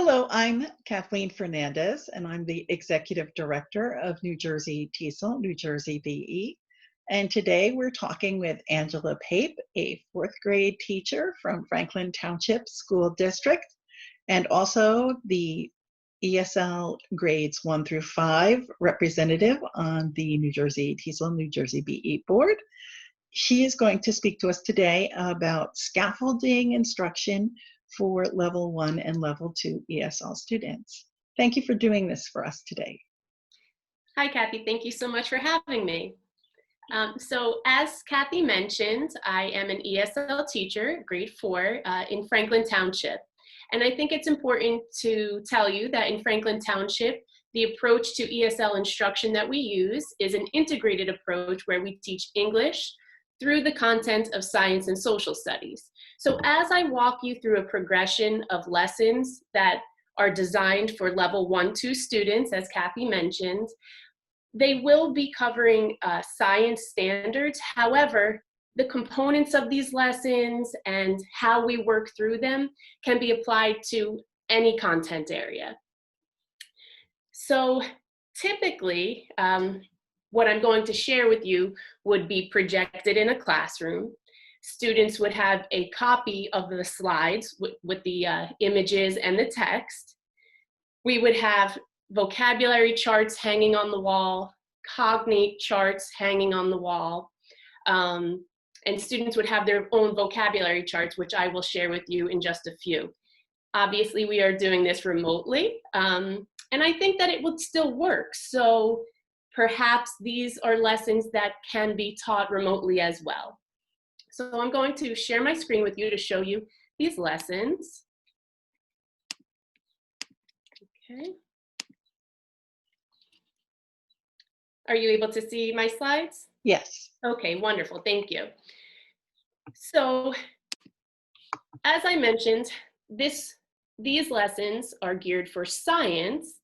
Hello, I'm Kathleen Fernandez, and I'm the Executive Director of NJTESOL-NJBE. And today we're talking with Angela Pape, a fourth grade teacher from Franklin Township School District, and also the ESL grades 1 through 5 representative on the New Jersey TESOL-New Jersey BE board. She is going to speak to us today about scaffolding instruction for level 1 and level 2 ESL students. Thank you for doing this for us today. Hi, Kathy. Thank you so much for having me. So as Kathy mentioned, I am an ESL teacher, grade 4, in Franklin Township. And I think it's important to tell you that in Franklin Township, the approach to ESL instruction that we use is an integrated approach where we teach English through the content of science and social studies. So as I walk you through a progression of lessons that are designed for level 1-2 students, as Kathy mentioned, they will be covering science standards. However, the components of these lessons and how we work through them can be applied to any content area. So typically, what I'm going to share with you would be projected in a classroom. Students would have a copy of the slides with the images and the text. We would have vocabulary charts hanging on the wall, cognate charts hanging on the wall, and students would have their own vocabulary charts, which I will share with you in just a few. Obviously, we are doing this remotely, and I think that it would still work. So perhaps these are lessons that can be taught remotely as well. So I'm going to share my screen with you to show you these lessons. Okay. Are you able to see my slides? Yes. Okay, wonderful, thank you. So as I mentioned, these lessons are geared for science.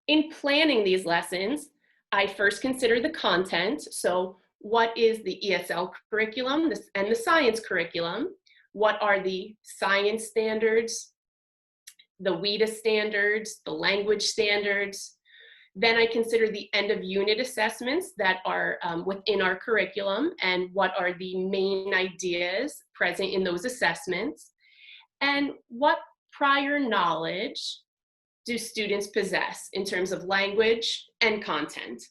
In planning these lessons, I first consider the content. So what is the ESL curriculum and the science curriculum? What are the science standards, the WIDA standards, the language standards? Then I consider the end of unit assessments that are within our curriculum and what are the main ideas present in those assessments, and what prior knowledge do students possess in terms of language and content.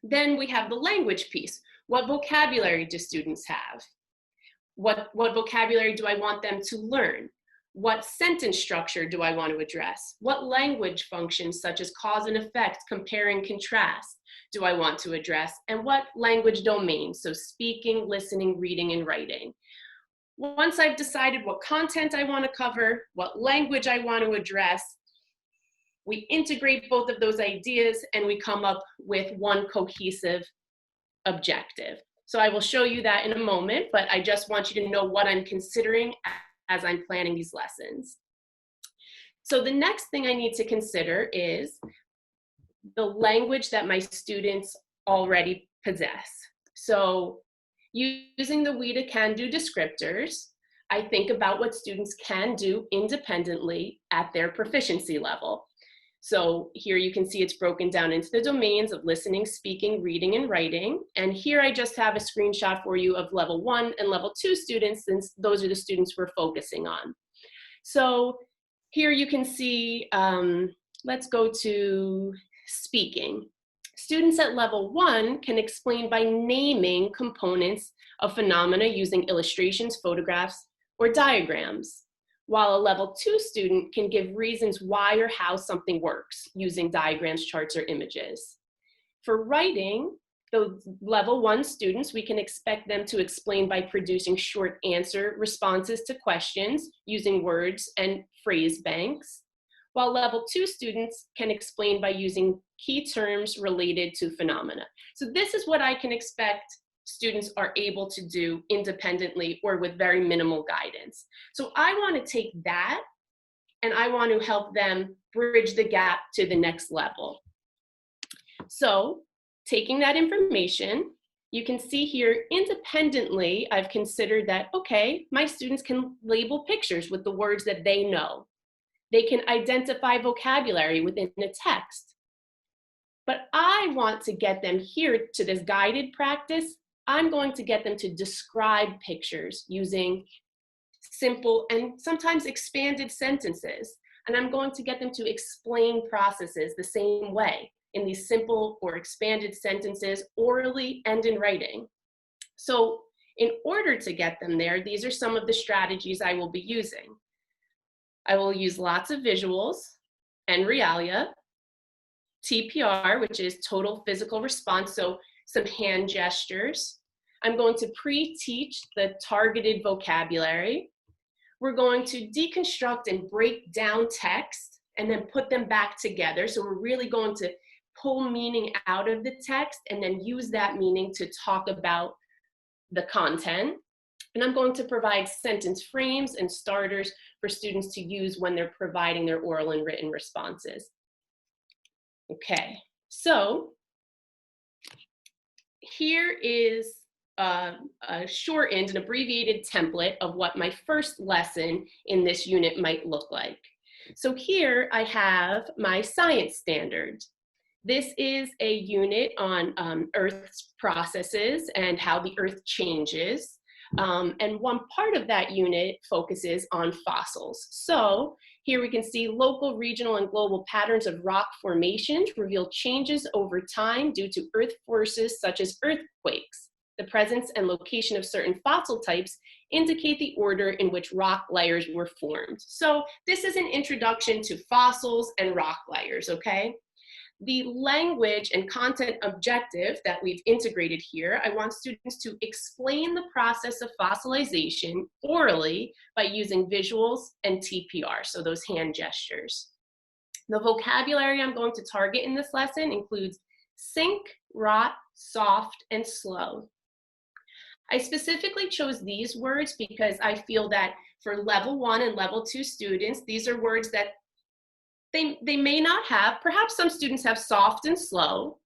Then we have the language piece. What vocabulary do students have? What vocabulary do I want them to learn? What sentence structure do I want to address? What language functions such as cause and effect, compare and contrast, do I want to address? And what language domains, so speaking, listening, reading, and writing. Once I've decided what content I want to cover, what language I want to address, we integrate both of those ideas and we come up with one cohesive objective. So I will show you that in a moment, but I just want you to know what I'm considering as I'm planning these lessons. So the next thing I need to consider is the language that my students already possess. So using the WIDA can-do descriptors, I think about what students can do independently at their proficiency level. So here you can see it's broken down into the domains of listening, speaking, reading, and writing. And here I just have a screenshot for you of level 1 and level 2 students, since those are the students we're focusing on. So here you can see, let's go to speaking. Students at level 1 can explain by naming components of phenomena using illustrations, photographs, or diagrams, while a level 2 student can give reasons why or how something works using diagrams, charts, or images. For writing, those level 1 students, we can expect them to explain by producing short answer responses to questions using words and phrase banks, while level 2 students can explain by using key terms related to phenomena. So this is what I can expect students are able to do independently or with very minimal guidance. So I want to take that and I want to help them bridge the gap to the next level. So taking that information, you can see here independently, I've considered that, okay, my students can label pictures with the words that they know. They can identify vocabulary within a text. But I want to get them here to this guided practice. I'm going to get them to describe pictures using simple and sometimes expanded sentences. And I'm going to get them to explain processes the same way in these simple or expanded sentences, orally and in writing. So in order to get them there, these are some of the strategies I will be using. I will use lots of visuals and realia, TPR, which is total physical response, so some hand gestures. I'm going to pre-teach the targeted vocabulary. We're going to deconstruct and break down text and then put them back together. So we're really going to pull meaning out of the text and then use that meaning to talk about the content. And I'm going to provide sentence frames and starters for students to use when they're providing their oral and written responses. Okay, so here is a shortened and abbreviated template of what my first lesson in this unit might look like. So here I have my science standard. This is a unit on Earth's processes and how the Earth changes. And one part of that unit focuses on fossils. So here we can see local, regional, and global patterns of rock formations reveal changes over time due to Earth forces such as earthquakes. The presence and location of certain fossil types indicate the order in which rock layers were formed. So this is an introduction to fossils and rock layers, okay? The language and content objective that we've integrated here, I want students to explain the process of fossilization orally by using visuals and TPR, so those hand gestures. The vocabulary I'm going to target in this lesson includes sink, rot, soft, and slow. I specifically chose these words because I feel that for level 1 and level 2 students, these are words that they may not have. Perhaps some students have soft and slow,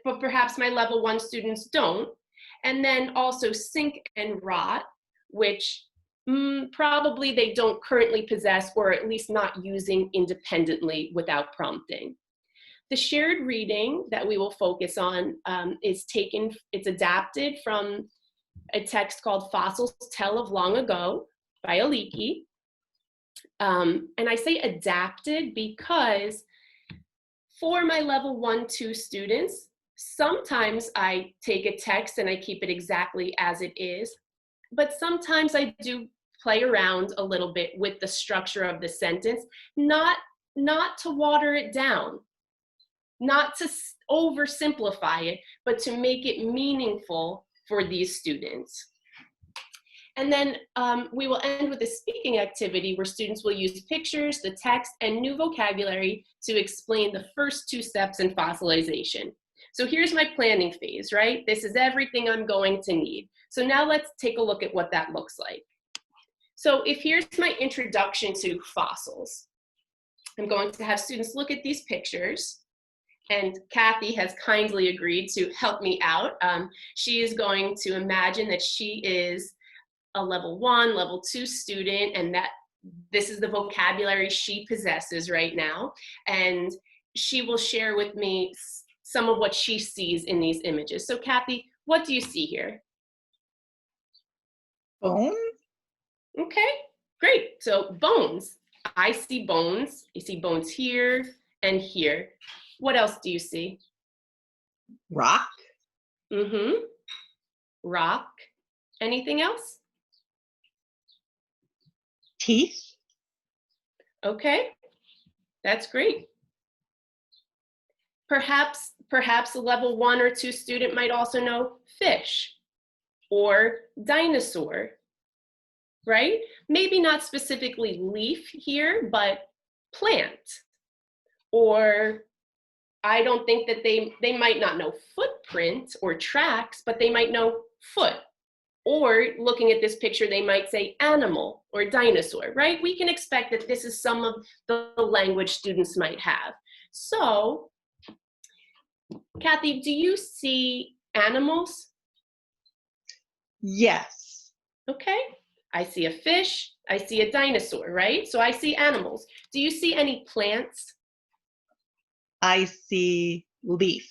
but perhaps my level 1 students don't. And then also sink and rot, which probably they don't currently possess, or at least not using independently without prompting. The shared reading that we will focus on it's adapted from a text called Fossils Tell of Long Ago by Aliki. And I say adapted because for my level 1-2 students, sometimes I take a text and I keep it exactly as it is, but sometimes I do play around a little bit with the structure of the sentence, not to water it down, not to oversimplify it, but to make it meaningful for these students. And then we will end with a speaking activity where students will use pictures, the text, and new vocabulary to explain the first 2 steps in fossilization. So here's my planning phase, right? This is everything I'm going to need. So now let's take a look at what that looks like. So if here's my introduction to fossils, I'm going to have students look at these pictures. And Kathy has kindly agreed to help me out. She is going to imagine that she is a level 1, level 2 student, and that this is the vocabulary she possesses right now. And she will share with me some of what she sees in these images. So Kathy, what do you see here? Bone? Okay, great. So bones. I see bones. You see bones here and here. What else do you see? Rock? Mm-hmm. Rock. Anything else? Teeth? Okay, that's great. Perhaps a level 1 or 2 student might also know fish or dinosaur, right? Maybe not specifically leaf here, but plant. Or I don't think that they might not know footprint or tracks, but they might know foot. Or looking at this picture, they might say animal or dinosaur, right? We can expect that this is some of the language students might have. So, Kathy, do you see animals Yes. Okay, I see a fish, I see a dinosaur, right? So I see animals. Do you see any plants? I see leaf.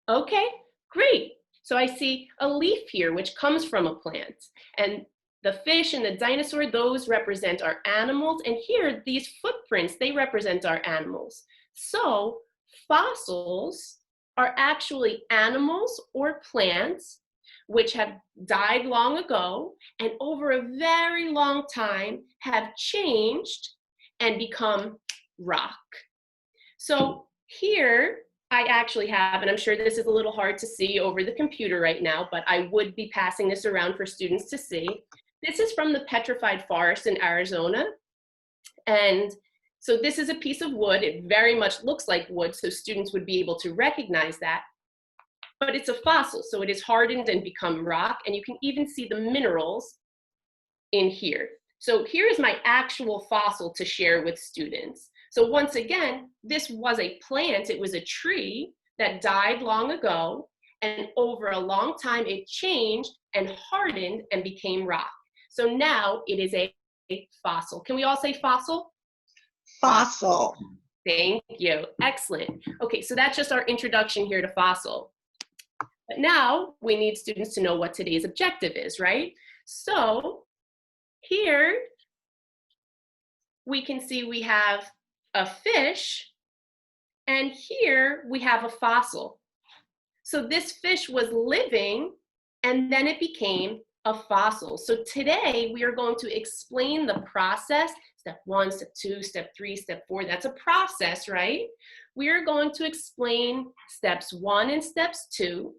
Okay, great. So I see a leaf here, which comes from a plant. And the fish and the dinosaur, those represent our animals. And here, these footprints, they represent our animals. So fossils are actually animals or plants which have died long ago and over a very long time have changed and become rock. So here I actually have, and I'm sure this is a little hard to see over the computer right now, but I would be passing this around for students to see. This is from the petrified forest in Arizona. And so this is a piece of wood. It very much looks like wood, so students would be able to recognize that. But it's a fossil, so it is hardened and become rock, and you can even see the minerals in here. So here is my actual fossil to share with students. So once again, this was a plant, it was a tree that died long ago, and over a long time it changed and hardened and became rock. So now it is a fossil. Can we all say fossil? Fossil. Thank you, excellent. Okay, so that's just our introduction here to fossil. But now we need students to know what today's objective is, right? So here we can see we have a fish, and here we have a fossil. So this fish was living, and then it became a fossil. So today we are going to explain the process, step 1, step 2, step 3, step 4. That's a process, right? We are going to explain steps 1 and steps 2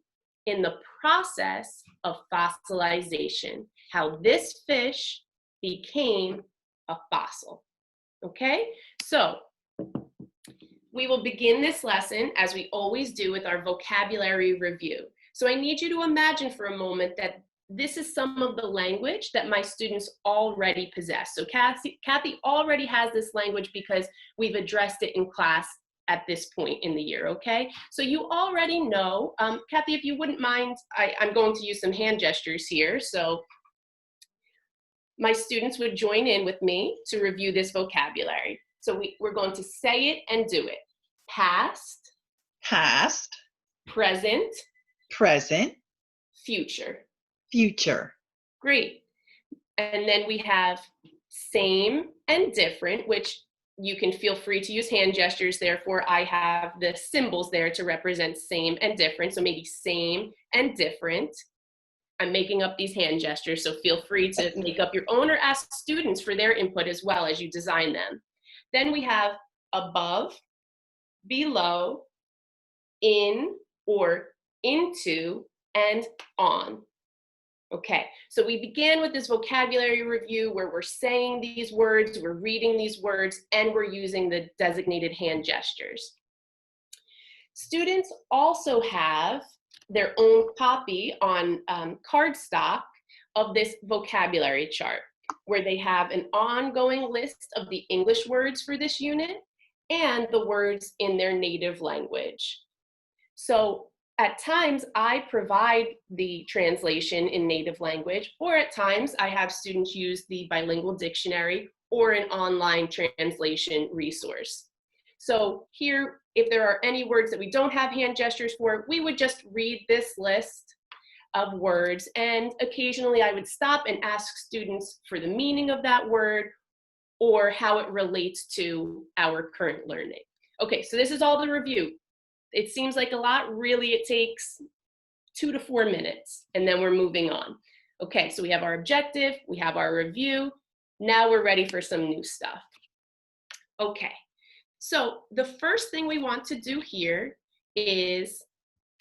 in the process of fossilization, how this fish became a fossil. Okay, so we will begin this lesson, as we always do, with our vocabulary review. So I need you to imagine for a moment that this is some of the language that my students already possess. So Kathy already has this language because we've addressed it in class at this point in the year, okay? So you already know, Kathy, if you wouldn't mind, I'm going to use some hand gestures here. So my students would join in with me to review this vocabulary. So we're going to say it and do it. Past, Past. present, Present. future. Future. Great. And then we have same and different, which you can feel free to use hand gestures. Therefore, I have the symbols there to represent same and different. So maybe same and different. I'm making up these hand gestures, so feel free to make up your own or ask students for their input as well as you design them. Then we have above, below, in or into, and on. Okay, so we began with this vocabulary review where we're saying these words, we're reading these words, and we're using the designated hand gestures. Students also have their own copy on cardstock of this vocabulary chart, where they have an ongoing list of the English words for this unit and the words in their native language. So at times I provide the translation in native language, or at times I have students use the bilingual dictionary or an online translation resource. So here, if there are any words that we don't have hand gestures for, we would just read this list of words, and occasionally I would stop and ask students for the meaning of that word or how it relates to our current learning. Okay, so this is all the review. It seems like a lot. Really, it takes 2 to 4 minutes, and then we're moving on. Okay, so we have our objective, we have our review. Now we're ready for some new stuff. Okay, so the first thing we want to do here is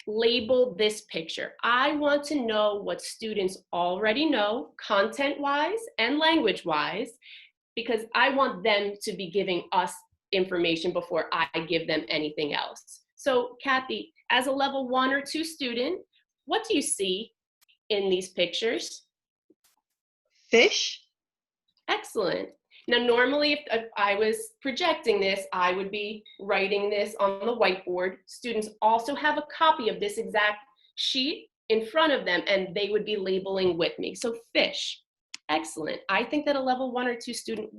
label this picture. I want to know what students already know, content-wise and language-wise, because I want them to be giving us information before I give them anything else. So Kathy, as a level 1 or 2 student, what do you see in these pictures? Fish. Excellent. Now, normally if I was projecting this, I would be writing this on the whiteboard. Students also have a copy of this exact sheet in front of them and they would be labeling with me. So fish, excellent. I think that a level 1 or 2 student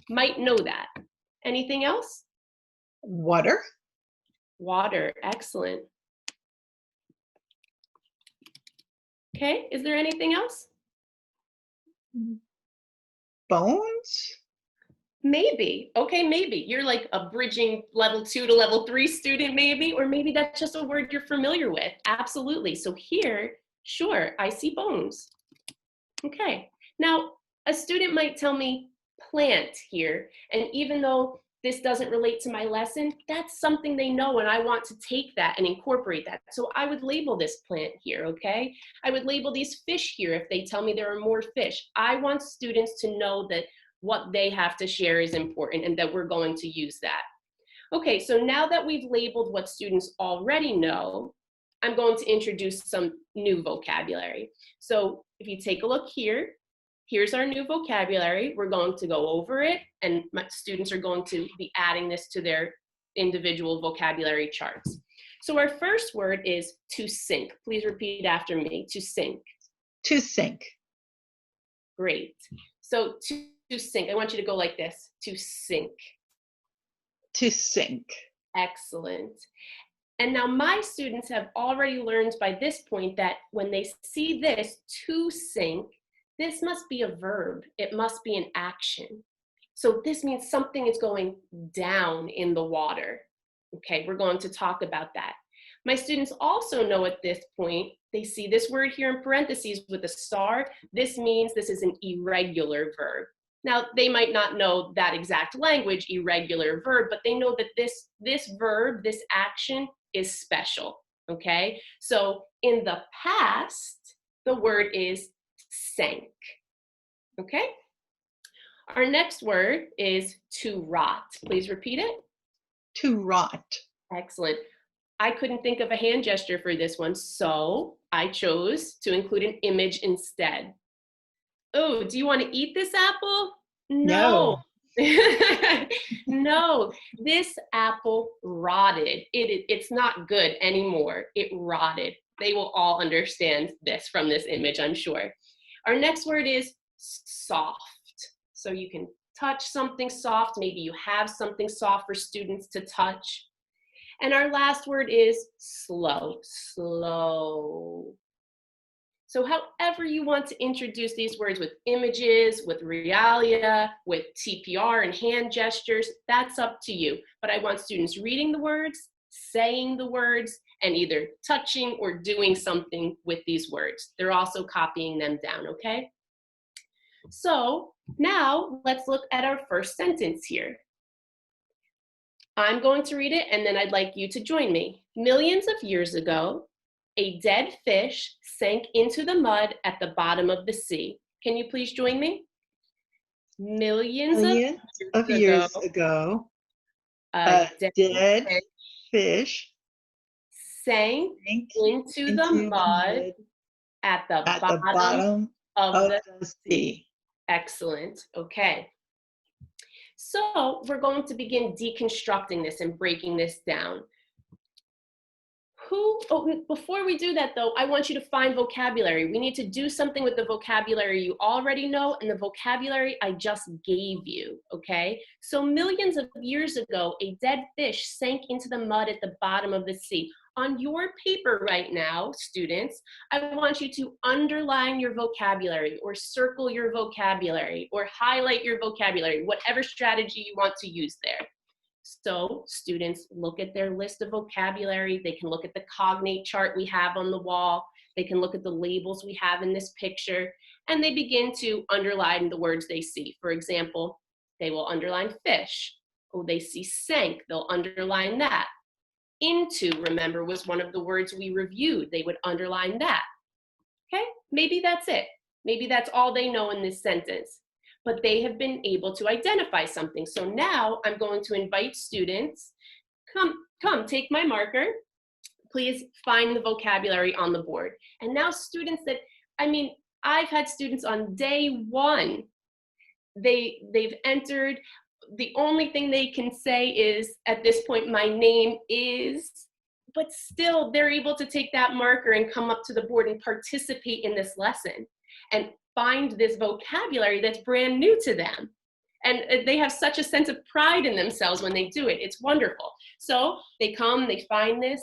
might know that. Anything else? Water. Water, excellent. Okay, is there anything else? Bones. Maybe, okay, maybe. You're like a bridging level 2 to level 3 student maybe, or maybe that's just a word you're familiar with. Absolutely, so here, sure, I see bones. Okay, now a student might tell me plant here, and even though this doesn't relate to my lesson, that's something they know and I want to take that and incorporate that. So I would label this plant here, okay? I would label these fish here if they tell me there are more fish. I want students to know that what they have to share is important and that we're going to use that. Okay, so now that we've labeled what students already know, I'm going to introduce some new vocabulary. So if you take a look here, here's our new vocabulary. We're going to go over it and my students are going to be adding this to their individual vocabulary charts. So our first word is to sink. Please repeat after me, to sink. To sink. Great. So to sink, I want you to go like this, to sink. To sink. Excellent. And now my students have already learned by this point that when they see this, to sink, this must be a verb. It must be an action. So this means something is going down in the water. Okay, we're going to talk about that. My students also know at this point, they see this word here in parentheses with a star. This means this is an irregular verb. Now, they might not know that exact language, irregular verb, but they know that this verb, this action is special, okay? So in the past, the word is sank, okay? Our next word is to rot. Please repeat it. To rot. Excellent. I couldn't think of a hand gesture for this one, so I chose to include an image instead. Oh, do you want to eat this apple? No. No, this apple rotted. It's not good anymore. It rotted. They will all understand this from this image, I'm sure. Our next word is soft. So you can touch something soft. Maybe you have something soft for students to touch. And our last word is slow. Slow. So however you want to introduce these words with images, with realia, with TPR and hand gestures, that's up to you. But I want students reading the words, saying the words, and either touching or doing something with these words. They're also copying them down, okay? So now let's look at our first sentence here. I'm going to read it and then I'd like you to join me. Millions of years ago, a dead fish sank into the mud at the bottom of the sea. Can you please join me? Millions of years ago, a dead fish sank into the mud at the bottom of the sea. Excellent. Okay. So we're going to begin deconstructing this and breaking this down. Before we do that though, I want you to find vocabulary. We need to do something with the vocabulary you already know and the vocabulary I just gave you, okay? So millions of years ago, a dead fish sank into the mud at the bottom of the sea. On your paper right now, students, I want you to underline your vocabulary or circle your vocabulary or highlight your vocabulary, whatever strategy you want to use there. So students look at their list of vocabulary. They can look at the cognate chart we have on the wall. They can look at the labels we have in this picture, and they begin to underline the words they see. For example, they will underline fish. Oh, they see sank, they'll underline that. Into, remember, was one of the words we reviewed. They would underline that. Okay, maybe that's it. Maybe that's all they know in this sentence. But they have been able to identify something. So now I'm going to invite students, come, take my marker. Please find the vocabulary on the board. And now students I've had students on day one, they've entered. The only thing they can say is, at this point, my name is, but still they're able to take that marker and come up to the board and participate in this lesson and find this vocabulary that's brand new to them. And they have such a sense of pride in themselves when they do it. It's wonderful. So they come, they find this.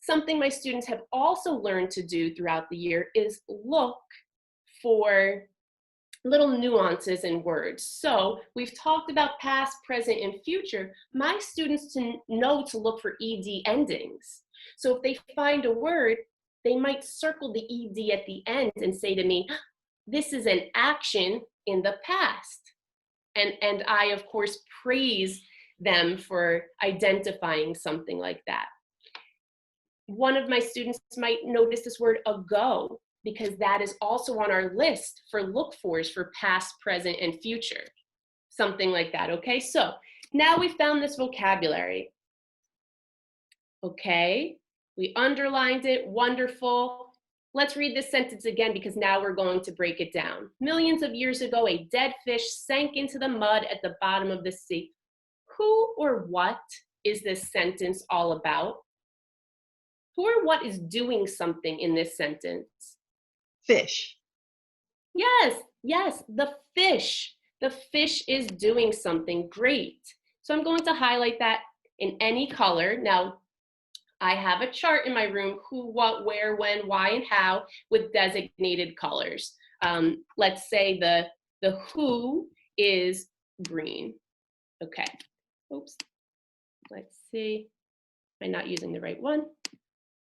Something my students have also learned to do throughout the year is look for little nuances in words. So we've talked about past, present, and future. My students know to look for ED endings. So if they find a word, they might circle the ED at the end and say to me, this is an action in the past. And I, of course, praise them for identifying something like that. One of my students might notice this word ago, because that is also on our list for look-fors for past, present, and future. Something like that, okay? So now we found this vocabulary. Okay, we underlined it, wonderful. Let's read this sentence again because now we're going to break it down. Millions of years ago, a dead fish sank into the mud at the bottom of the sea. Who or what is this sentence all about? Who or what is doing something in this sentence? Fish. Yes, yes, the fish. The fish is doing something great. So I'm going to highlight that in any color. Now, I have a chart in my room, who, what, where, when, why, and how, with designated colors. Let's say the who is green. Okay, oops, let's see. Am I not using the right one?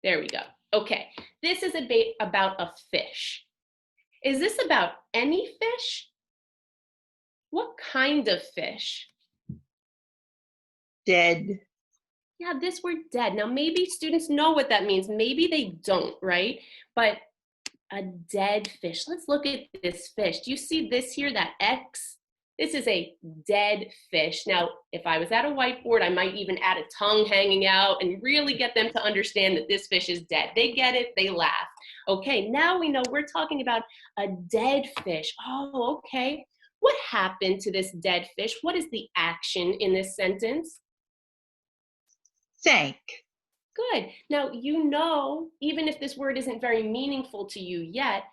There we go. Okay, this is about a fish. Is this about any fish? What kind of fish? Dead. Yeah, this word dead. Now, maybe students know what that means. Maybe they don't, right? But a dead fish. Let's look at this fish. Do you see this here, that X? This is a dead fish. Now, if I was at a whiteboard, I might even add a tongue hanging out and really get them to understand that this fish is dead. They get it, they laugh. Okay, now we know we're talking about a dead fish. Oh, okay. What happened to this dead fish? What is the action in this sentence? Sank. Good. Now, you know, even if this word isn't very meaningful to you yet,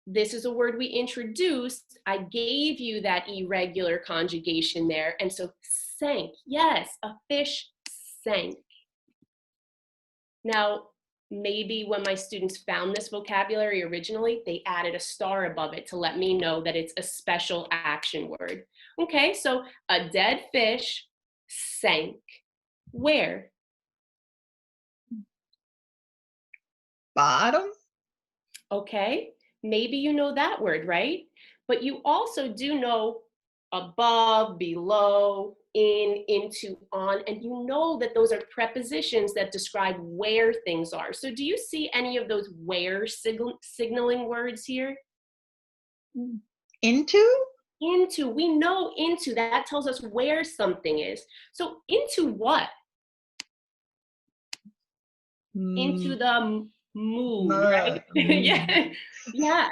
this is a word we introduced. I gave you that irregular conjugation there. And so sank, yes, a fish sank. Now, maybe when my students found this vocabulary originally, they added a star above it to let me know that it's a special action word. Okay, so a dead fish sank. Where? Bottom. Okay, maybe you know that word, right? But you also do know above, below, in, into, on, and you know that those are prepositions that describe where things are. So do you see any of those where signaling words here? Into. Into, we know into, that tells us where something is. So into what? Into the mood, right? Yeah, yeah.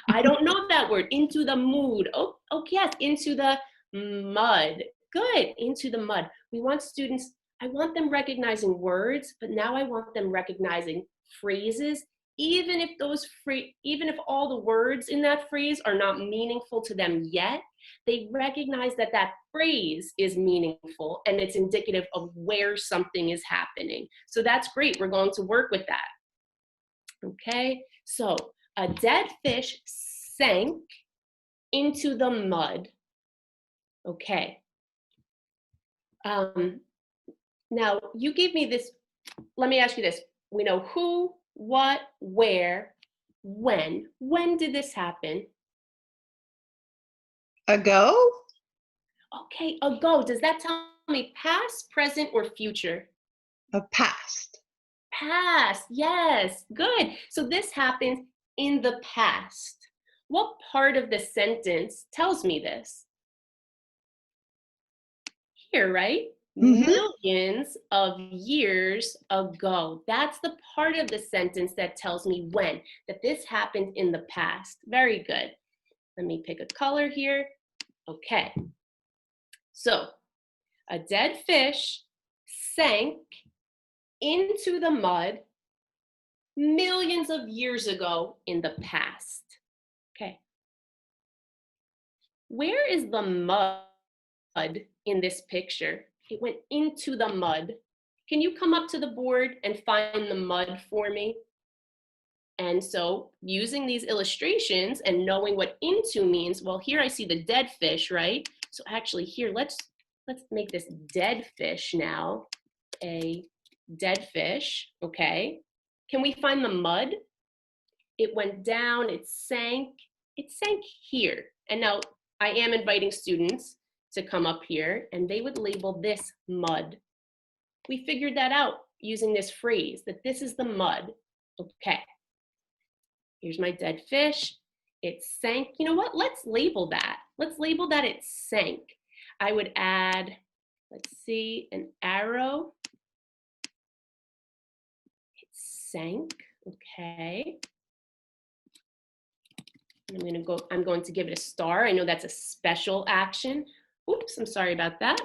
I don't know that word. Into the mood. Oh, yes, into the mud. Good, into the mud. We want students, I want them recognizing words, but now I want them recognizing phrases, even if all the words in that phrase are not meaningful to them yet, they recognize that that phrase is meaningful and it's indicative of where something is happening. So that's great. We're going to work with that. Okay, so a dead fish sank into the mud. Okay. Now, you gave me this. Let me ask you this. We know who, what, where, when. When did this happen? Ago. Okay, ago. Does that tell me past, present, or future? A past. Past, yes, good. So this happened in the past. What part of the sentence tells me this? Here, right? Mm-hmm. Millions of years ago. That's the part of the sentence that tells me when, that this happened in the past. Very good. Let me pick a color here. Okay. So, a dead fish sank into the mud millions of years ago in the past. Okay. Where is the mud in this picture? It went into the mud. Can you come up to the board and find the mud for me? And so using these illustrations and knowing what into means, well, here I see the dead fish, right? So actually here, let's make this dead fish now, a dead fish, okay? Can we find the mud? It went down, it sank here. And now I am inviting students to come up here and they would label this mud. We figured that out using this phrase, that this is the mud, okay. Here's my dead fish. It sank. You know what? Let's label that. Let's label that it sank. I would add, let's see, an arrow. It sank. Okay. I'm going to give it a star. I know that's a special action. Oops, I'm sorry about that.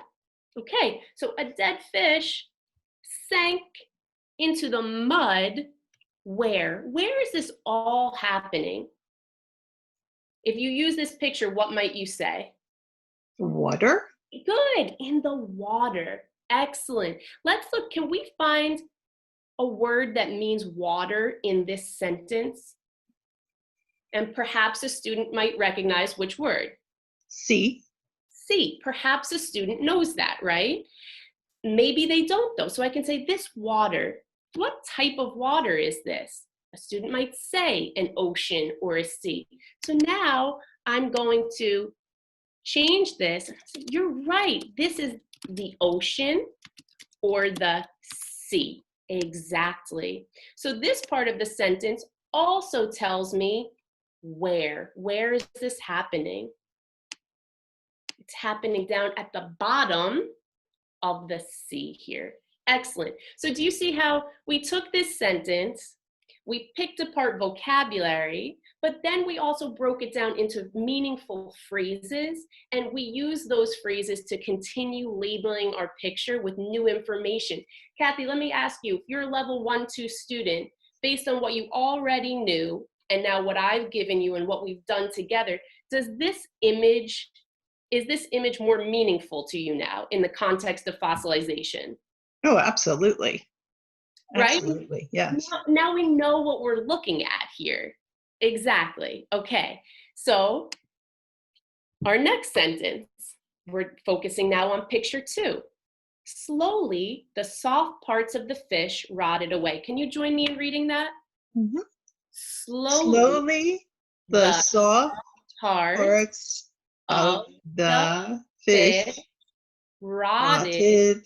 Okay, so a dead fish sank into the mud. Where is this all happening? If you use this picture, what might you say? Water? Good, in the water. Excellent. Let's look, can we find a word that means water in this sentence? And perhaps a student might recognize which word. Sea. Sea. Perhaps a student knows that, right? Maybe they don't though. So I can say this water. What type of water is this? A student might say an ocean or a sea. So now I'm going to change this. You're right. This is the ocean or the sea. Exactly. So this part of the sentence also tells me where. Where is this happening? It's happening down at the bottom of the sea here. Excellent. So do you see how we took this sentence, we picked apart vocabulary, but then we also broke it down into meaningful phrases, and we use those phrases to continue labeling our picture with new information. Kathy, let me ask you, if you're a level 1-2 student, based on what you already knew, and now what I've given you and what we've done together, is this image more meaningful to you now in the context of fossilization? Oh, absolutely. Right? Absolutely, yes. Now we know what we're looking at here. Exactly. Okay. So our next sentence, we're focusing now on picture 2. Slowly, the soft parts of the fish rotted away. Can you join me in reading that? Mhm. Slowly, the the soft parts parts of of the the fish fish rotted rotted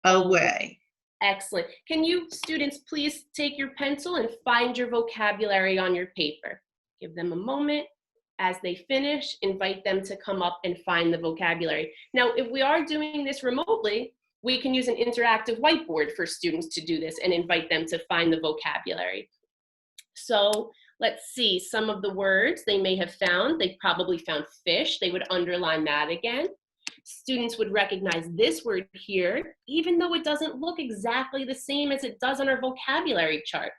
away. away. Excellent. Can you students please take your pencil and find your vocabulary on your paper? Give them a moment. As they finish, invite them to come up and find the vocabulary. Now, if we are doing this remotely, we can use an interactive whiteboard for students to do this and invite them to find the vocabulary. So let's see some of the words they may have found. They probably found fish. They would underline that again. Students would recognize this word here, even though it doesn't look exactly the same as it does on our vocabulary chart.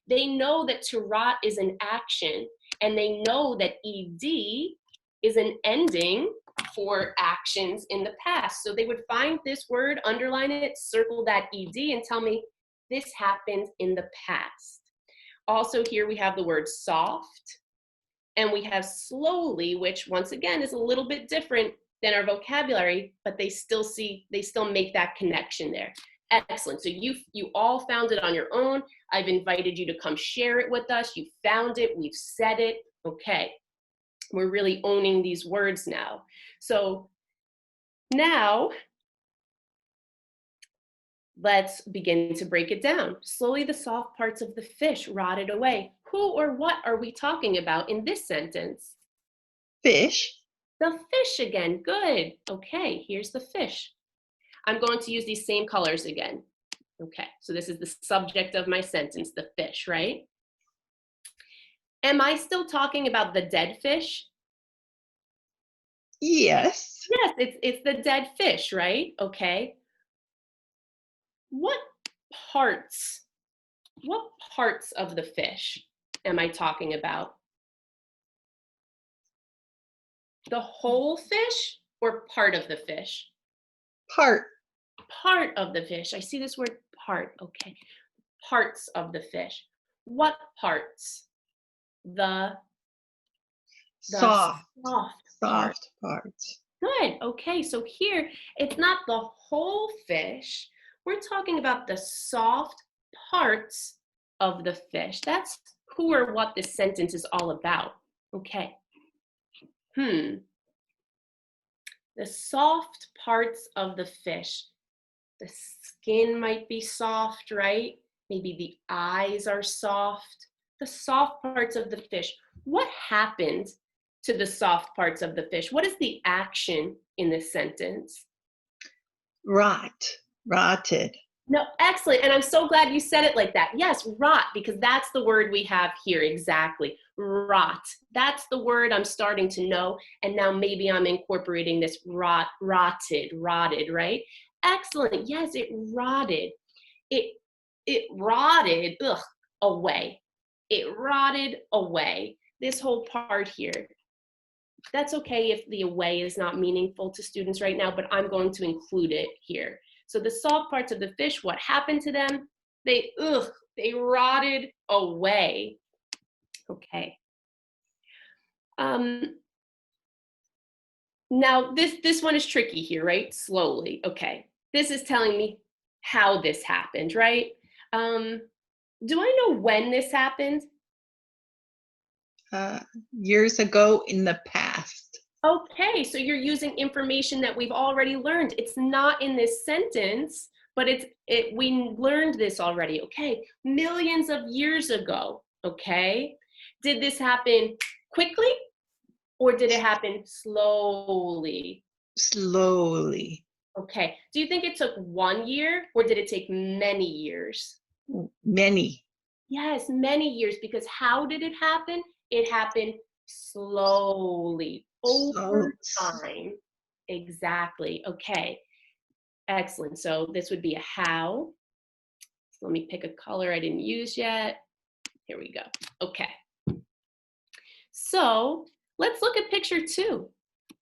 They know that to rot is an action, and they know that ED is an ending for actions in the past. So they would find this word, underline it, circle that ED, and tell me this happened in the past. Also here we have the word soft, and we have slowly, which once again is a little bit different than our vocabulary, but they still make that connection there. Excellent. So you all found it on your own. I've invited you to come share it with us. You found it, we've said it. Okay. We're really owning these words now. So now let's begin to break it down. Slowly the soft parts of the fish rotted away. Who or what are we talking about in this sentence? Fish. The fish again. Good. Okay, here's the fish. I'm going to use these same colors again. Okay, so this is the subject of my sentence, the fish, right? Am I still talking about the dead fish? Yes. Yes, it's the dead fish, right? Okay. What parts. What parts of the fish am I talking about? The whole fish or part of the fish? Part. Part of the fish. I see this word part. Okay. Parts of the fish. What parts? The Soft. soft part. Soft parts. Good. Okay. So here, it's not the whole fish. We're talking about the soft parts of the fish. That's who or what this sentence is all about. Okay. The soft parts of the fish. The skin might be soft, right? Maybe the eyes are soft. The soft parts of the fish. What happened to the soft parts of the fish? What is the action in this sentence? Rot. Rotted. No, excellent. And I'm so glad you said it like that. Yes, rot, because that's the word we have here exactly. Rot. That's the word I'm starting to know. And now maybe I'm incorporating this rotted, right? Excellent. Yes, it rotted. It rotted away. It rotted away. This whole part here. That's okay if the away is not meaningful to students right now, but I'm going to include it here. So the soft parts of the fish, what happened to them? They rotted away. Okay. Now this one is tricky here, right? Slowly. Okay. This is telling me how this happened, right? Do I know when this happened? Years ago in the past. Okay, so you're using information that we've already learned. It's not in this sentence, but we learned this already. Okay, millions of years ago. Okay, did this happen quickly or did it happen slowly? Slowly. Okay, do you think it took 1 year or did it take many years? Many. Yes, many years, because how did it happen? It happened slowly, over time. Exactly. Okay. Excellent. So this would be a how. So let me pick a color I didn't use yet. Here we go. Okay. So let's look at picture 2.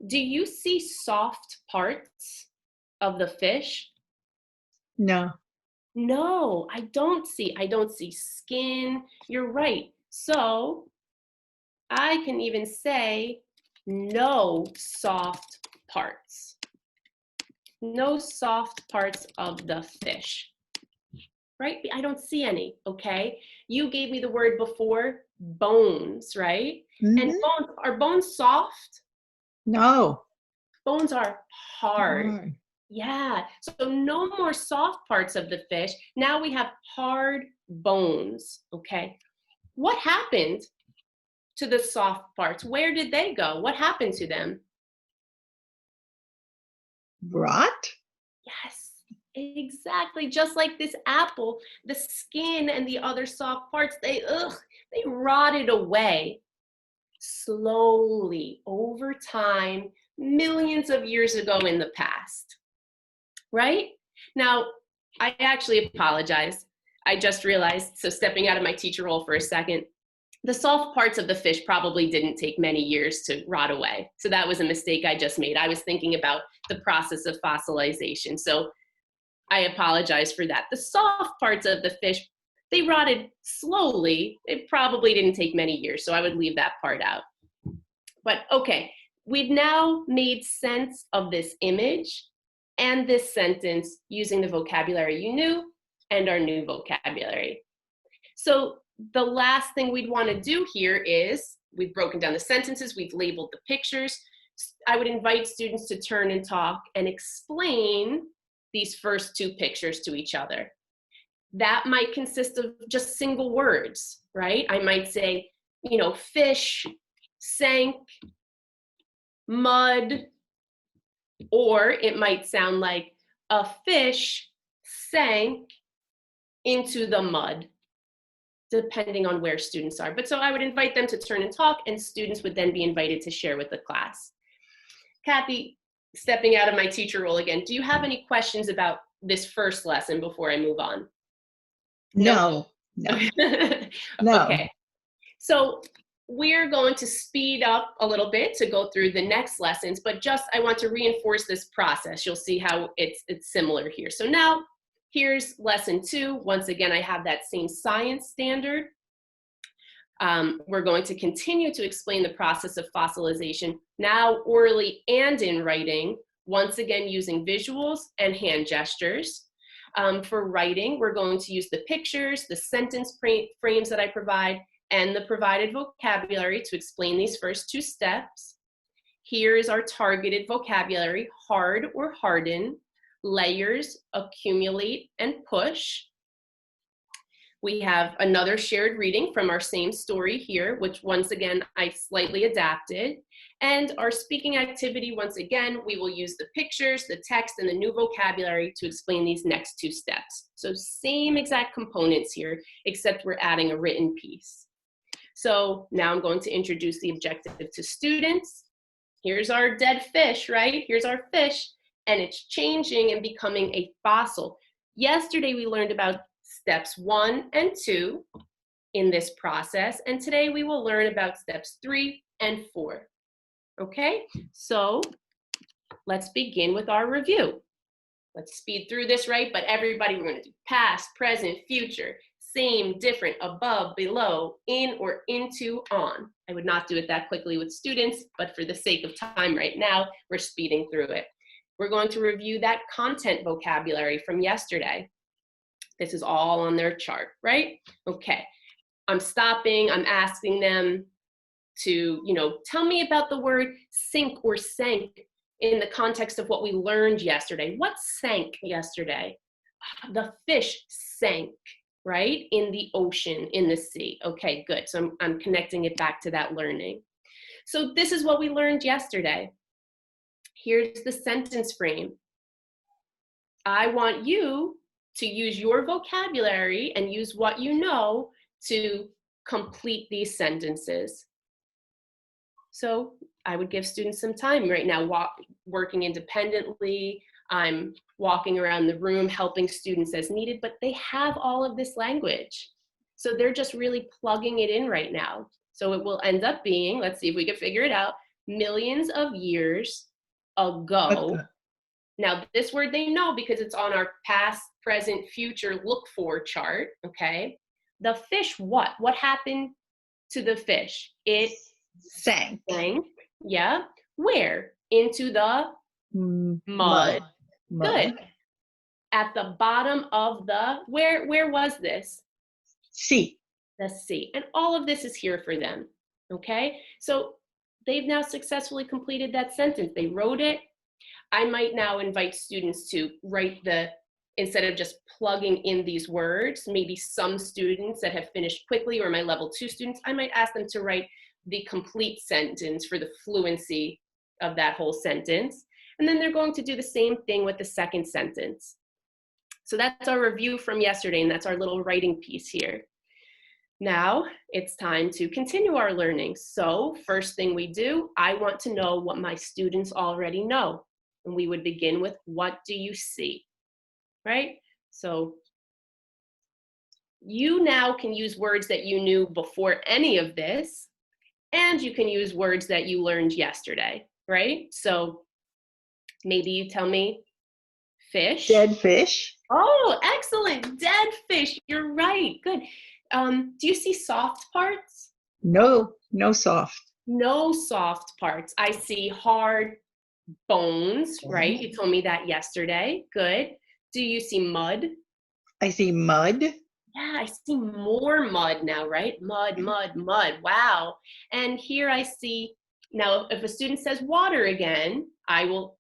Do you see soft parts of the fish? No. No, I don't see skin. You're right. So I can even say no soft parts. No soft parts of the fish, right? I don't see any, okay? You gave me the word before, bones, right? Mm-hmm. And are bones soft? No. Bones are hard. Yeah, so no more soft parts of the fish. Now we have hard bones, okay? What happened to the soft parts? Where did they go? What happened to them? Rot? Yes, exactly. Just like this apple, the skin and the other soft parts, they rotted away slowly over time, millions of years ago in the past, right? Now, I actually apologize. I just realized, so stepping out of my teacher role for a second, the soft parts of the fish probably didn't take many years to rot away. So that was a mistake I just made. I was thinking about the process of fossilization. So I apologize for that. The soft parts of the fish, they rotted slowly. It probably didn't take many years. So I would leave that part out. But okay, we've now made sense of this image and this sentence using the vocabulary you knew and our new vocabulary. So the last thing we'd want to do here is, we've broken down the sentences, we've labeled the pictures. I would invite students to turn and talk and explain these first 2 pictures to each other. That might consist of just single words, right? I might say, fish, sank, mud, or it might sound like a fish sank into the mud, depending on where students are. But so I would invite them to turn and talk, and students would then be invited to share with the class. Kathy, stepping out of my teacher role again, do you have any questions about this first lesson before I move on? No, no, no. Okay, so we're going to speed up a little bit to go through the next lessons, but just I want to reinforce this process. You'll see how it's similar here. So now here's lesson 2. Once again, I have that same science standard. We're going to continue to explain the process of fossilization, now orally and in writing, once again using visuals and hand gestures. For writing, we're going to use the pictures, the sentence frames that I provide, and the provided vocabulary to explain these first 2 steps. Here is our targeted vocabulary: hard or harden, layers, accumulate, and push. We have another shared reading from our same story here, which once again, I slightly adapted. And our speaking activity, once again, we will use the pictures, the text, and the new vocabulary to explain these next 2 steps. So same exact components here, except we're adding a written piece. So now I'm going to introduce the objective to students. Here's our dead fish, right? Here's our fish, and it's changing and becoming a fossil. Yesterday, we learned about steps 1 and 2 in this process, and today we will learn about steps 3 and 4. Okay, so let's begin with our review. Let's speed through this, right? But everybody, we're going to do past, present, future, same, different, above, below, in or into, on. I would not do it that quickly with students, but for the sake of time right now, we're speeding through it. We're going to review that content vocabulary from yesterday. This is all on their chart, right? Okay, I'm stopping, I'm asking them to, tell me about the word sink or sank in the context of what we learned yesterday. What sank yesterday? The fish sank, right? In the ocean, in the sea. Okay, good. So I'm connecting it back to that learning. So this is what we learned yesterday. Here's the sentence frame. I want you to use your vocabulary and use what you know to complete these sentences. So I would give students some time right now, working independently. I'm walking around the room, helping students as needed, but they have all of this language. So they're just really plugging it in right now. So it will end up being, let's see if we can figure it out, millions of years ago. Now this word they know because it's on our past, present, future look for chart, okay? The fish, what? What happened to the fish? It sank. Yeah. Where? Into the mud. Good. At the bottom of the, where was this? Sea. The sea. And all of this is here for them, okay? So they've now successfully completed that sentence. They wrote it. I might now invite students to write instead of just plugging in these words, maybe some students that have finished quickly or my level 2 students, I might ask them to write the complete sentence for the fluency of that whole sentence. And then they're going to do the same thing with the second sentence. So that's our review from yesterday, and that's our little writing piece here. Now it's time to continue our learning. So first thing we do, I want to know what my students already know. And we would begin with, what do you see? Right? So you now can use words that you knew before any of this, and you can use words that you learned yesterday, right? So maybe you tell me fish. Dead fish. Oh, excellent. Dead fish. You're right. Good. Do you see soft parts? No, no soft. No soft parts. I see hard bones, right? You told me that yesterday. Good. Do you see mud? I see mud. Yeah, I see more mud now, right? Mud, mud, mud. Wow. And here I see, now if a student says water again, I will,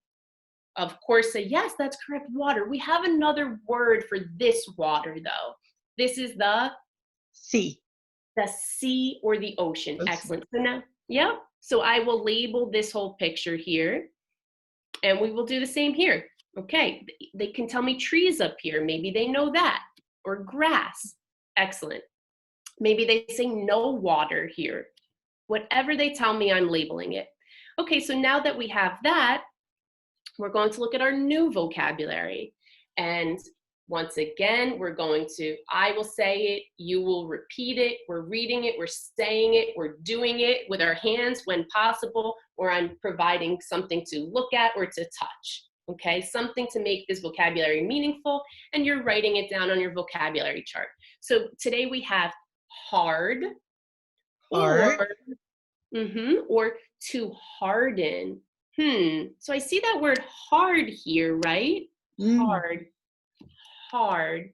of course, say, yes, that's correct, water. We have another word for this water, though. This is the sea. The sea or the ocean. Excellent. So now, yeah. So I will label this whole picture here, and we will do the same here. Okay, they can tell me trees up here. Maybe they know that. Or grass. Excellent. Maybe they say no water here. Whatever they tell me, I'm labeling it. Okay, so now that we have that, we're going to look at our new vocabulary. And Once again, I will say it, you will repeat it, we're reading it, we're saying it, we're doing it with our hands when possible, or I'm providing something to look at or to touch, okay? Something to make this vocabulary meaningful, and you're writing it down on your vocabulary chart. So today we have hard, Hard. or to harden. So I see that word hard here, right? Hard,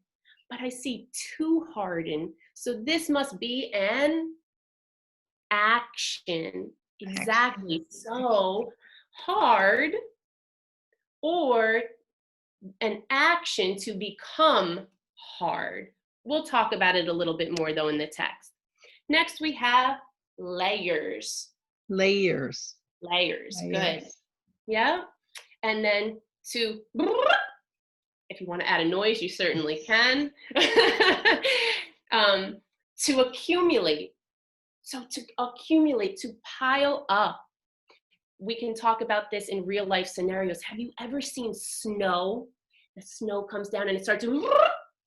but I see to harden. So this must be an action. Exactly. So hard, or an action to become hard. We'll talk about it a little bit more though in the text. Next we have layers. Layers. Good. Yeah. And then if you want to add a noise, you certainly can. To accumulate. So to accumulate, to pile up. We can talk about this in real life scenarios. Have you ever seen snow? The snow comes down and it starts to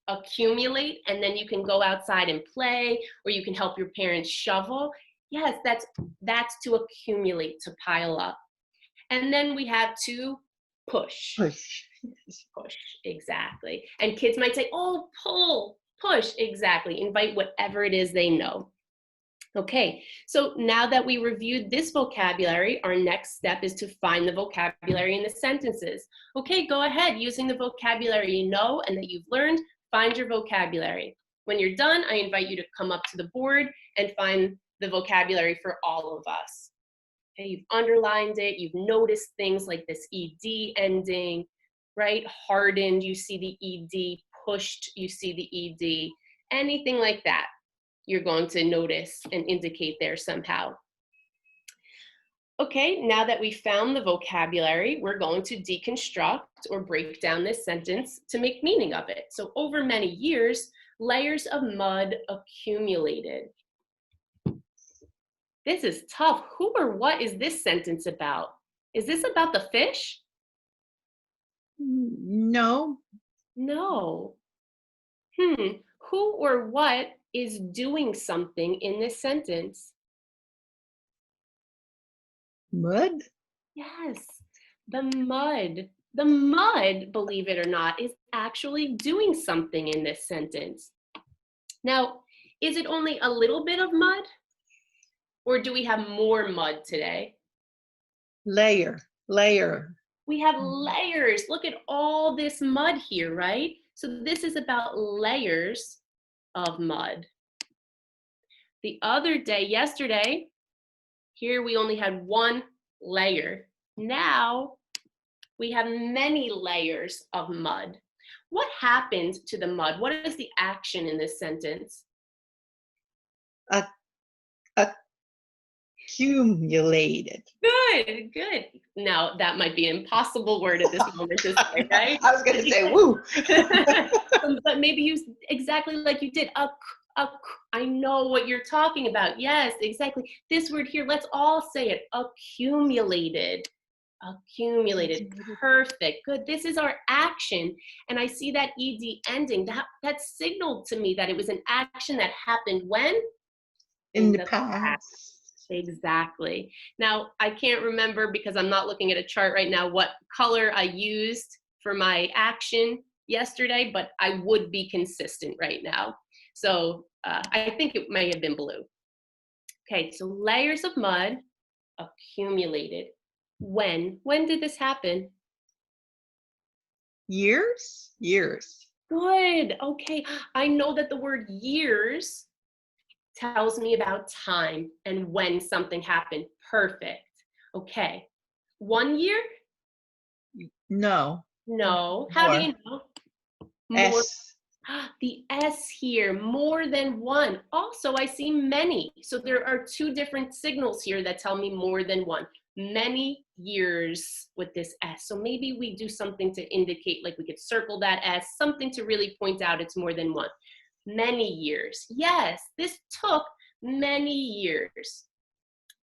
accumulate, and then you can go outside and play, or you can help your parents shovel. Yes, that's to accumulate, to pile up. And then we have to push. Push, exactly. And kids might say, oh, pull, push, exactly. Invite whatever it is they know. Okay, so now that we reviewed this vocabulary, our next step is to find the vocabulary in the sentences. Okay, go ahead, using the vocabulary you know and that you've learned, find your vocabulary. When you're done, I invite you to come up to the board and find the vocabulary for all of us. Okay, you've underlined it, you've noticed things like this ED ending, right? Hardened, you see the ED, pushed, you see the ED, anything like that, you're going to notice and indicate there somehow. Okay, now that we found the vocabulary, we're going to deconstruct or break down this sentence to make meaning of it. So over many years, layers of mud accumulated. This is tough. Who or what is this sentence about? Is this about the fish? No. No. Who or what is doing something in this sentence? Mud? Yes, the mud. The mud, believe it or not, is actually doing something in this sentence. Now, is it only a little bit of mud? Or do we have more mud today? Layer. We have layers. Look at all this mud here, right? So this is about layers of mud. The other day, yesterday, here we only had one layer. Now we have many layers of mud. What happened to the mud? What is the action in this sentence? Accumulated. Good. Now that might be an impossible word at this moment to say, right? I was going to say woo. But maybe use exactly like you did. I know what you're talking about. Yes, exactly. This word here, let's all say it. Accumulated. Perfect. Good. This is our action. And I see that ED ending. That signaled to me that it was an action that happened when? In the past. Exactly. Now, I can't remember because I'm not looking at a chart right now what color I used for my action yesterday, but I would be consistent right now. So I think it may have been blue. Okay, so layers of mud accumulated. When did this happen? Years? Good. Okay, I know that the word years tells me about time and when something happened. Perfect. Okay. 1 year? No. How do you know? More. S. The S here, more than one. Also, I see many. So there are two different signals here that tell me more than one. Many years with this S. So maybe we do something to indicate, like we could circle that S, something to really point out it's more than one. Many years. Yes, this took many years.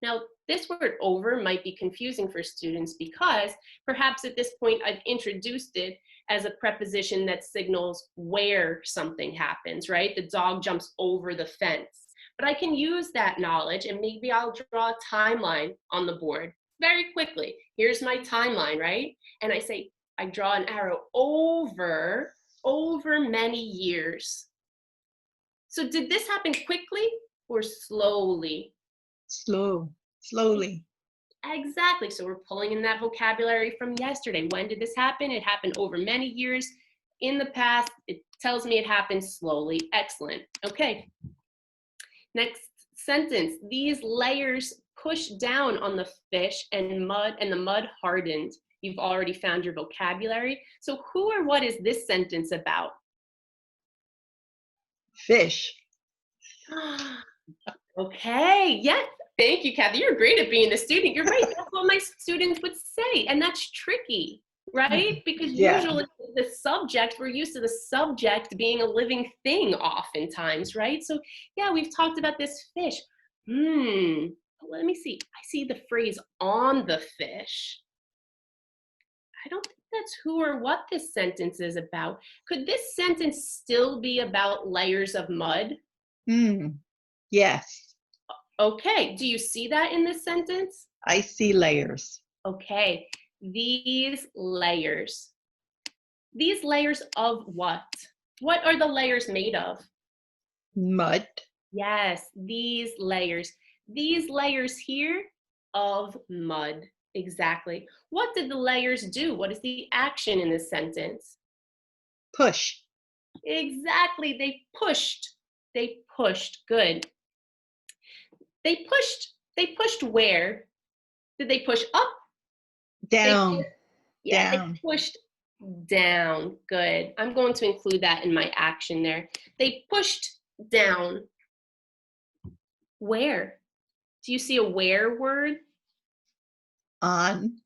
Now, this word over might be confusing for students because perhaps at this point I've introduced it as a preposition that signals where something happens, right? The dog jumps over the fence. But I can use that knowledge and maybe I'll draw a timeline on the board very quickly. Here's my timeline, right? And I say, I draw an arrow over many years. So did this happen quickly or slowly? Slowly. Exactly. So we're pulling in that vocabulary from yesterday. When did this happen? It happened over many years in the past. It tells me it happened slowly. Excellent. Okay. Next sentence. These layers pushed down on the fish and the mud hardened. You've already found your vocabulary. So who or what is this sentence about? Fish. Okay, yes. Thank you, Kathy. You're great at being a student. You're right. That's what my students would say. And that's tricky, right? Because usually the subject, we're used to the subject being a living thing oftentimes, right? So yeah, we've talked about this fish. Let me see. I see the phrase on the fish. I don't think that's who or what this sentence is about. Could this sentence still be about layers of mud? Yes. Okay, do you see that in this sentence? I see layers. Okay, these layers. These layers of what? What are the layers made of? Mud. Yes, these layers. These layers here of mud. Exactly. What did the layers do? What is the action in this sentence? Push. Exactly, they pushed. They pushed. Good. They pushed where? Did they push up? Down. They pushed down. Good. I'm going to include that in my action there. They pushed down. Where? Do you see a where word? On.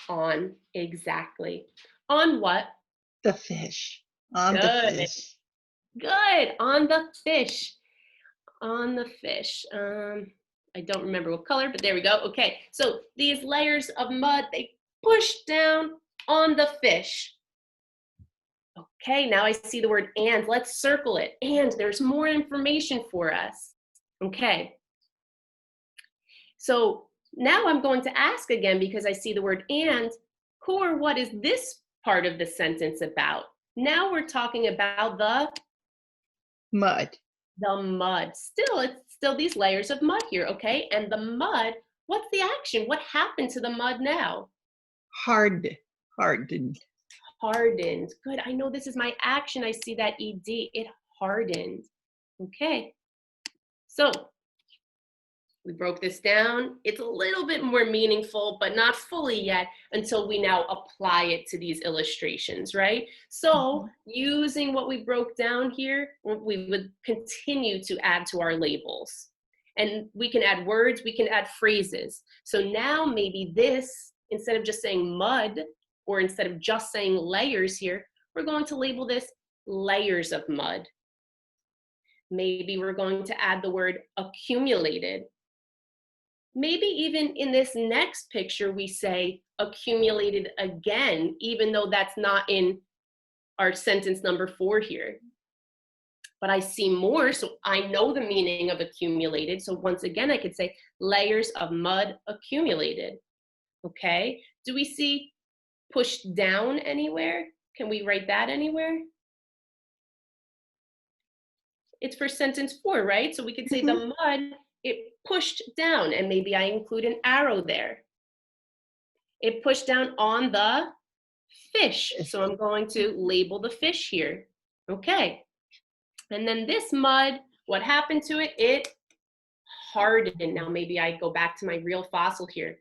On, exactly. On what? The fish. On the fish. Good. On the fish. On the fish. I don't remember what color, but there we go. Okay, so these layers of mud, they push down on the fish. Okay, now I see the word and. Let's circle it. And there's more information for us. Okay. So now I'm going to ask again because I see the word and. Who or what is this part of the sentence about? Now we're talking about the mud. The mud. It's still these layers of mud here, okay? And the mud, what's the action? What happened to the mud now? Hardened. Hardened. Good. I know this is my action. I see that ED. It hardened. Okay. So we broke this down. It's a little bit more meaningful, but not fully yet until we now apply it to these illustrations, right? So using what we broke down here, we would continue to add to our labels. And we can add words, we can add phrases. So now maybe this, instead of just saying mud, or instead of just saying layers here, we're going to label this layers of mud. Maybe we're going to add the word accumulated. Maybe even in this next picture, we say accumulated again, even though that's not in our sentence number 4 here. But I see more, so I know the meaning of accumulated. So once again, I could say layers of mud accumulated. Okay, do we see pushed down anywhere? Can we write that anywhere? It's for sentence 4, right? So we could say the mud, it pushed down, and maybe I include an arrow there. It pushed down on the fish. So I'm going to label the fish here. Okay. And then this mud, what happened to it? It hardened. Now maybe I go back to my real fossil here.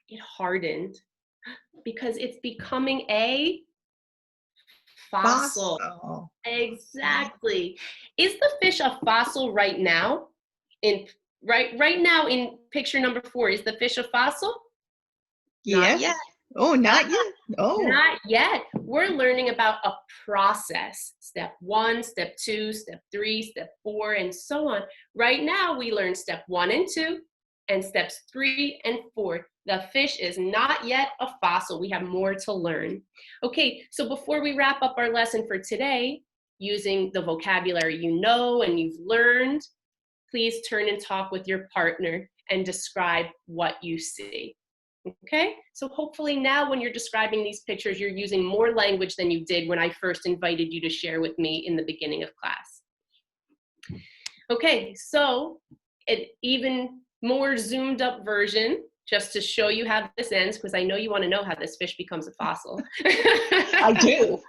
It hardened because it's becoming a fossil. Exactly. Is the fish a fossil right now? Right now in picture number 4, is the fish a fossil? Yes. Not yet. Oh, not yet. Oh. Not yet. We're learning about a process. Step 1, step 2, step 3, step 4, and so on. Right now we learn step 1 and 2, And steps 3 and 4, the fish is not yet a fossil. We have more to learn. Okay, so before we wrap up our lesson for today, using the vocabulary you know and you've learned, please turn and talk with your partner and describe what you see. Okay, so hopefully now when you're describing these pictures, you're using more language than you did when I first invited you to share with me in the beginning of class. Okay, so an even more zoomed up version, just to show you how this ends, because I know you want to know how this fish becomes a fossil. I do.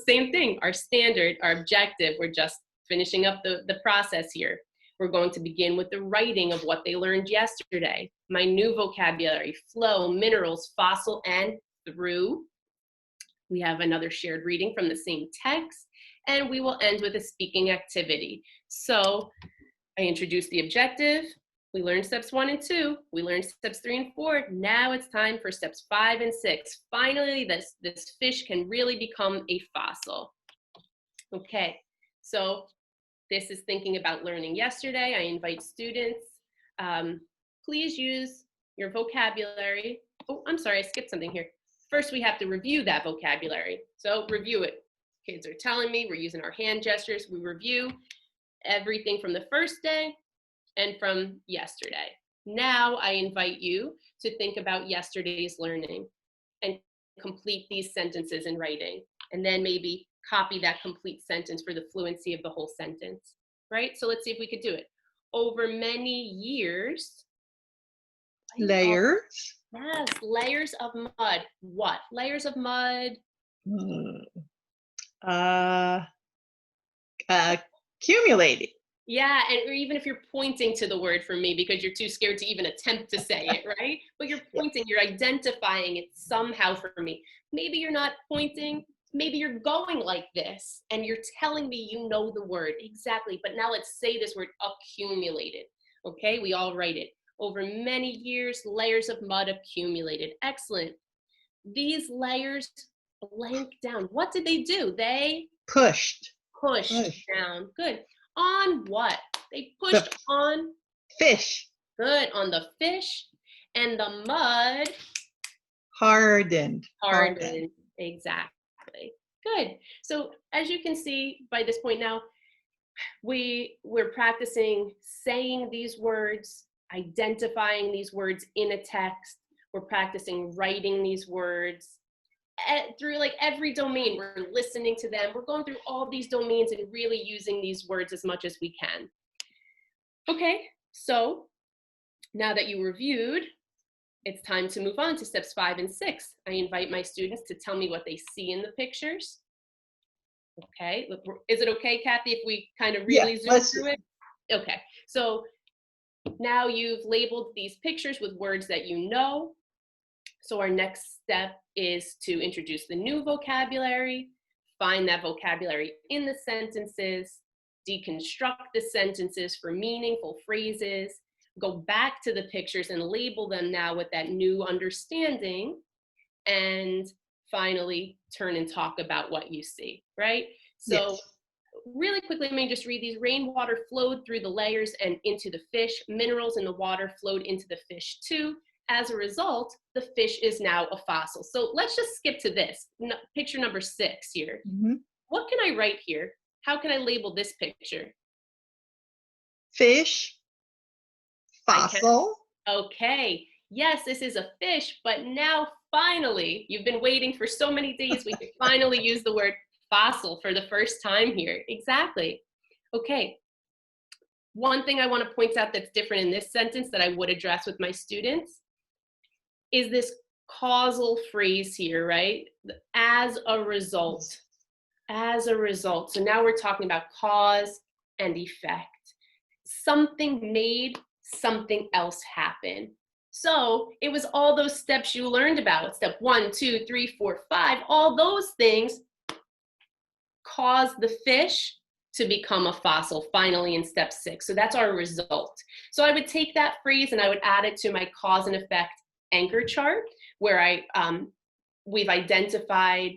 Same thing, our standard, our objective, we're just finishing up the process here. We're going to begin with the writing of what they learned yesterday. My new vocabulary: flow, minerals, fossil, and through. We have another shared reading from the same text, and we will end with a speaking activity. So I introduced the objective. We learned steps 1 and 2. We learned steps 3 and 4. Now it's time for steps 5 and 6. Finally, this fish can really become a fossil. Okay, so this is thinking about learning yesterday. I invite students, please use your vocabulary. Oh, I'm sorry, I skipped something here. First, we have to review that vocabulary. So review it. Kids are telling me we're using our hand gestures. We review everything from the first day and from yesterday. Now I invite you to think about yesterday's learning and complete these sentences in writing, and then maybe copy that complete sentence for the fluency of the whole sentence, right? So let's see if we could do it. Over many years. Layers. Yes, layers of mud. What? Layers of mud? Accumulated. Yeah, and or even if you're pointing to the word for me because you're too scared to even attempt to say it, right? But you're pointing, you're identifying it somehow for me. Maybe you're not pointing, maybe you're going like this and you're telling me you know the word. Exactly, but now let's say this word: accumulated. Okay, we all write it. Over many years, layers of mud accumulated. Excellent. These layers blank down. What did they do? They pushed down. Good. On what? They pushed on fish. Good. On the fish, and the mud hardened. Exactly. Good. So as you can see by this point now, we're practicing saying these words, identifying these words in a text. We're practicing writing these words through like every domain. We're listening to them. We're going through all these domains and really using these words as much as we can. Okay, so now that you reviewed, it's time to move on to steps 5 and 6. I invite my students to tell me what they see in the pictures. Okay, is it okay, Kathy, if we kind of really zoom through it? Okay, so now you've labeled these pictures with words that you know. So our next step is to introduce the new vocabulary, find that vocabulary in the sentences, deconstruct the sentences for meaningful phrases, go back to the pictures and label them now with that new understanding, and finally turn and talk about what you see, right? So really quickly, let me just read these. Rainwater flowed through the layers and into the fish. Minerals in the water flowed into the fish too. As a result, the fish is now a fossil. So let's just skip to this. Picture number 6 here. What can I write here? How can I label this picture? Fish, fossil. Okay, yes, this is a fish, but now finally, you've been waiting for so many days, we can finally use the word fossil for the first time here. Exactly. Okay. One thing I want to point out that's different in this sentence that I would address with my students is this causal phrase here, right? As a result. As a result. So now we're talking about cause and effect. Something made something else happen. So it was all those steps you learned about. Step 1, 2, 3, 4, 5. All those things caused the fish to become a fossil finally in step 6. So that's our result. So I would take that phrase and I would add it to my cause and effect anchor chart, where we've identified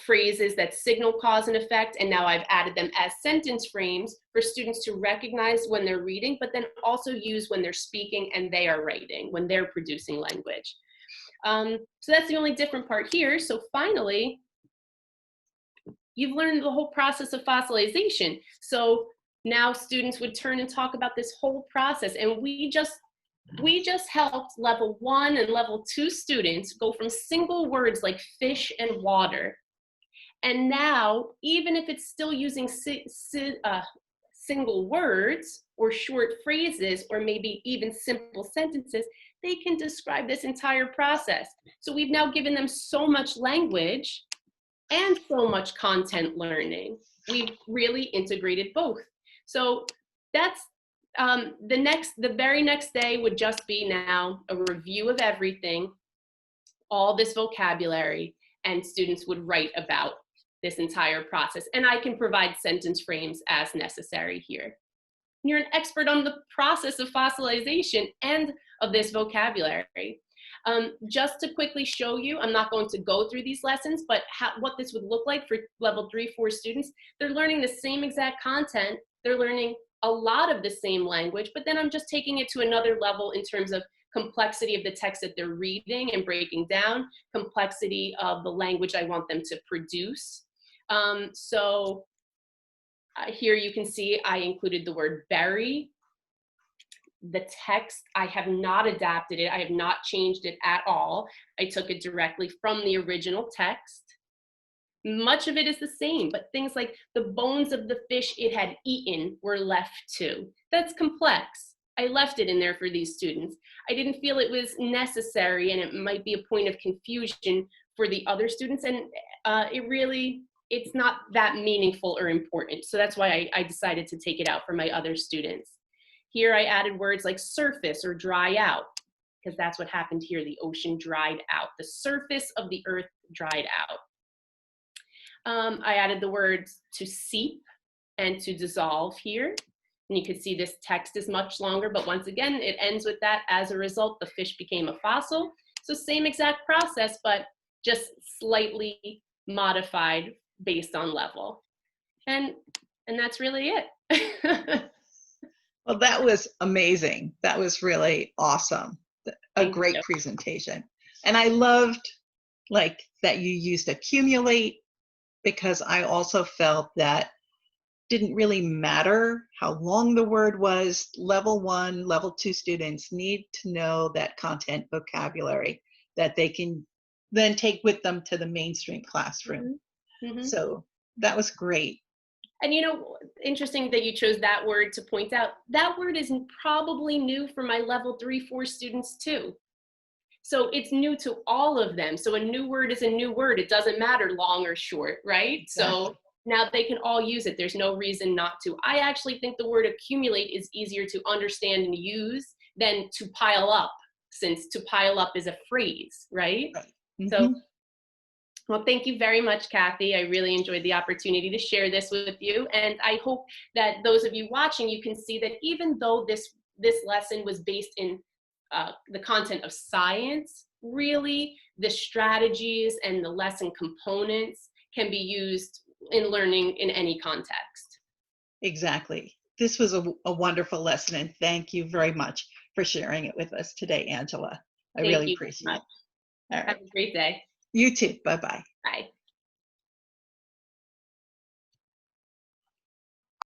phrases that signal cause and effect, and now I've added them as sentence frames for students to recognize when they're reading, but then also use when they're speaking and they are writing, when they're producing language. So that's the only different part here. So finally, you've learned the whole process of fossilization. So now students would turn and talk about this whole process, and we just helped level 1 and level 2 students go from single words like fish and water. And now, even if it's still using single words or short phrases or maybe even simple sentences, they can describe this entire process. So we've now given them so much language and so much content learning. We've really integrated both. So that's the very next day would just be now a review of everything, all this vocabulary, and students would write about this entire process. And I can provide sentence frames as necessary here. You're an expert on the process of fossilization and of this vocabulary. Just to quickly show you, I'm not going to go through these lessons, but what this would look like for level 3-4 students. They're learning the same exact content. They're learning a lot of the same language, but then I'm just taking it to another level in terms of complexity of the text that they're reading and breaking down, complexity of the language I want them to produce. Here you can see I included the word berry. The text, I have not adapted it. I have not changed it at all. I took it directly from the original text. Much of it is the same, but things like the bones of the fish it had eaten were left too. That's complex. I left it in there for these students. I didn't feel it was necessary, and it might be a point of confusion for the other students, and it's not that meaningful or important. So that's why I decided to take it out for my other students. Here I added words like surface or dry out, because that's what happened here. The ocean dried out. The surface of the earth dried out. I added the words to seep and to dissolve here. And you can see this text is much longer, but once again, it ends with that. As a result, the fish became a fossil. So same exact process, but just slightly modified based on level. And that's really it. Well, that was amazing. That was really awesome. A great you. presentation. And I loved that you used accumulate, because I also felt that didn't really matter how long the word was. Level 1, level 2 students need to know that content vocabulary that they can then take with them to the mainstream classroom. Mm-hmm. So that was great. And interesting that you chose that word to point out. That word is probably new for my level 3-4 students too. So it's new to all of them. So a new word is a new word. It doesn't matter long or short, right? Exactly. So now they can all use it. There's no reason not to. I actually think the word accumulate is easier to understand and use than to pile up, since to pile up is a phrase, right? Mm-hmm. So, well, thank you very much, Kathy. I really enjoyed the opportunity to share this with you. And I hope that those of you watching, you can see that even though this lesson was based in the content of science, really the strategies and the lesson components can be used in learning in any context. Exactly. This was a wonderful lesson, and thank you very much for sharing it with us today, Angela. I really appreciate it. All right. Have a great day. You too. Bye-bye. Bye.